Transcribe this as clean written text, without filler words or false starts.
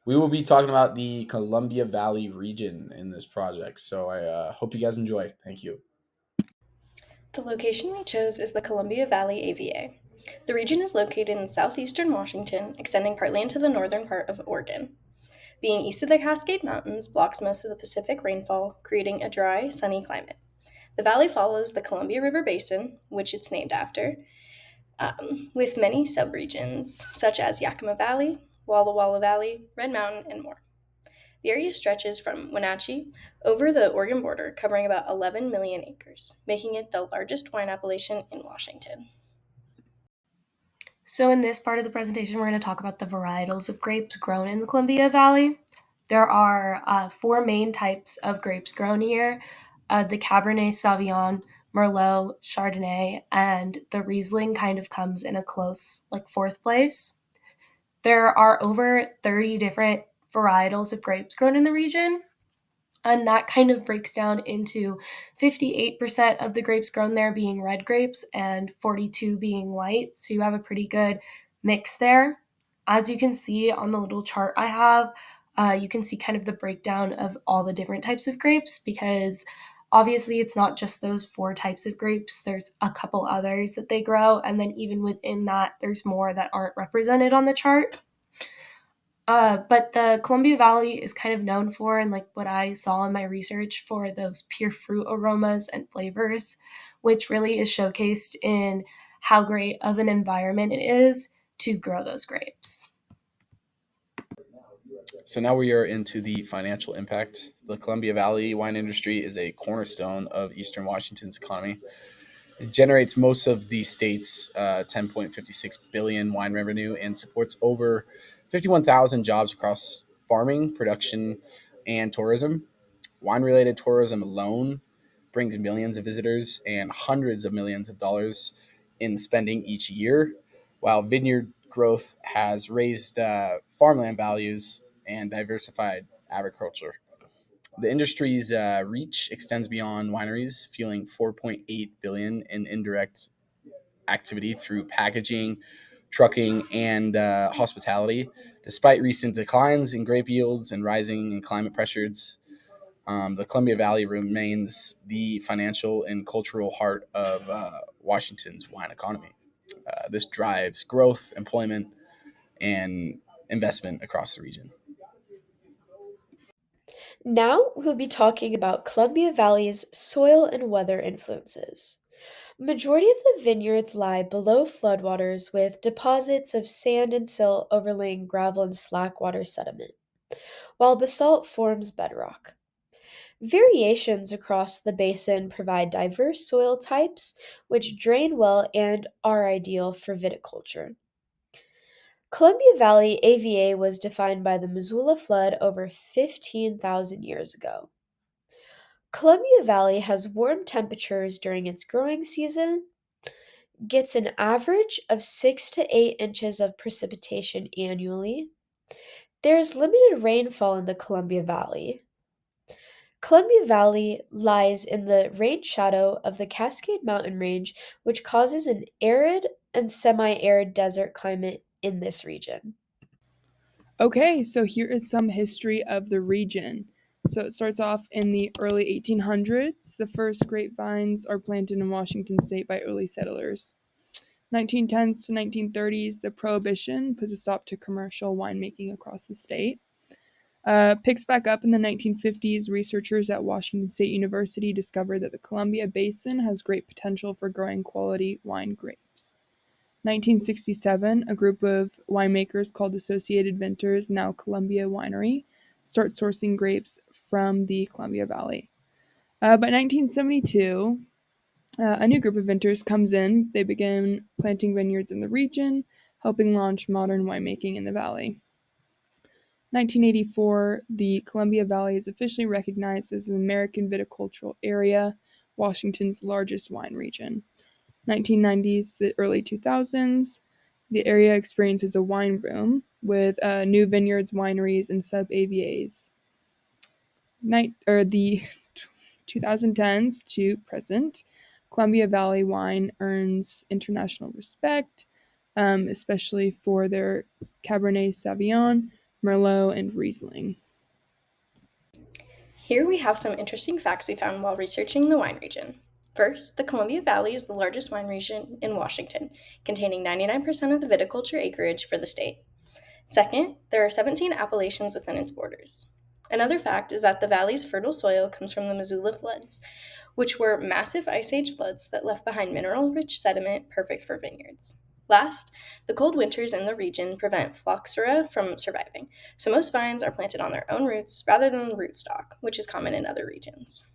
We will be talking about the Columbia Valley region in this project. So I hope you guys enjoy. Thank you. The location we chose is the Columbia Valley AVA. The region is located in southeastern Washington, extending partly into the northern part of Oregon. Being east of the Cascade Mountains blocks most of the Pacific rainfall, creating a dry, sunny climate. The valley follows the Columbia River Basin, which it's named after, with many subregions such as Yakima Valley, Walla Walla Valley, Red Mountain, and more. The area stretches from Wenatchee over the Oregon border, covering about 11 million acres, making it the largest wine appellation in Washington. So, in this part of the presentation, we're going to talk about the varietals of grapes grown in the Columbia Valley. There are four main types of grapes grown here: the Cabernet Sauvignon, Merlot, Chardonnay, and the Riesling kind of comes in a close, like, fourth place. There are over 30 different varietals of grapes grown in the region, and that kind of breaks down into 58% of the grapes grown there being red grapes and 42 being white. So you have a pretty good mix there. As you can see on the little chart I have, you can see kind of the breakdown of all the different types of grapes, because obviously it's not just those four types of grapes. There's a couple others that they grow, and then even within that, there's more that aren't represented on the chart. But the Columbia Valley is kind of known for, and like what I saw in my research, for those pure fruit aromas and flavors, which really is showcased in how great of an environment it is to grow those grapes. So now we are into the financial impact. The Columbia Valley wine industry is a cornerstone of Eastern Washington's economy. It generates most of the state's 10.56 billion wine revenue and supports over 51,000 jobs across farming, production, and tourism. Wine-related tourism alone brings millions of visitors and hundreds of millions of dollars in spending each year, while vineyard growth has raised farmland values and diversified agriculture. The industry's reach extends beyond wineries, fueling 4.8 billion in indirect activity through packaging, trucking, and hospitality. Despite recent declines in grape yields and rising climate pressures, the Columbia Valley remains the financial and cultural heart of Washington's wine economy. This drives growth, employment, and investment across the region. Now we'll be talking about Columbia Valley's soil and weather influences. Majority of the vineyards lie below floodwaters with deposits of sand and silt overlaying gravel and slackwater sediment, while basalt forms bedrock. Variations across the basin provide diverse soil types which drain well and are ideal for viticulture. Columbia Valley AVA was defined by the Missoula flood over 15,000 years ago. Columbia Valley has warm temperatures during its growing season, gets an average of 6 to 8 inches of precipitation annually. There is limited rainfall in the Columbia Valley. Columbia Valley lies in the rain shadow of the Cascade Mountain Range, which causes an arid and semi arid desert climate in this region. Okay, so here is some history of the region. So it starts off in the early 1800s. The first grapevines are planted in Washington state by early settlers. 1910s to 1930s, the Prohibition puts a stop to commercial winemaking across the state. Picks back up in the 1950s. Researchers at Washington State University discovered that the Columbia Basin has great potential for growing quality wine grapes. 1967, a group of winemakers called Associated Vintners, now Columbia Winery, start sourcing grapes from the Columbia Valley. By 1972, a new group of vintners comes in. They begin planting vineyards in the region, helping launch modern winemaking in the valley. 1984, the Columbia Valley is officially recognized as an American viticultural area, Washington's largest wine region. 1990s, the early 2000s, the area experiences a wine boom with new vineyards, wineries, and sub-AVAs. The 2010s to present, Columbia Valley wine earns international respect, especially for their Cabernet Sauvignon, Merlot, and Riesling. Here we have some interesting facts we found while researching the wine region. First, the Columbia Valley is the largest wine region in Washington, containing 99% of the viticulture acreage for the state. Second, there are 17 appellations within its borders. Another fact is that the valley's fertile soil comes from the Missoula floods, which were massive ice age floods that left behind mineral-rich sediment perfect for vineyards. Last, the cold winters in the region prevent phylloxera from surviving, so most vines are planted on their own roots rather than rootstock, which is common in other regions.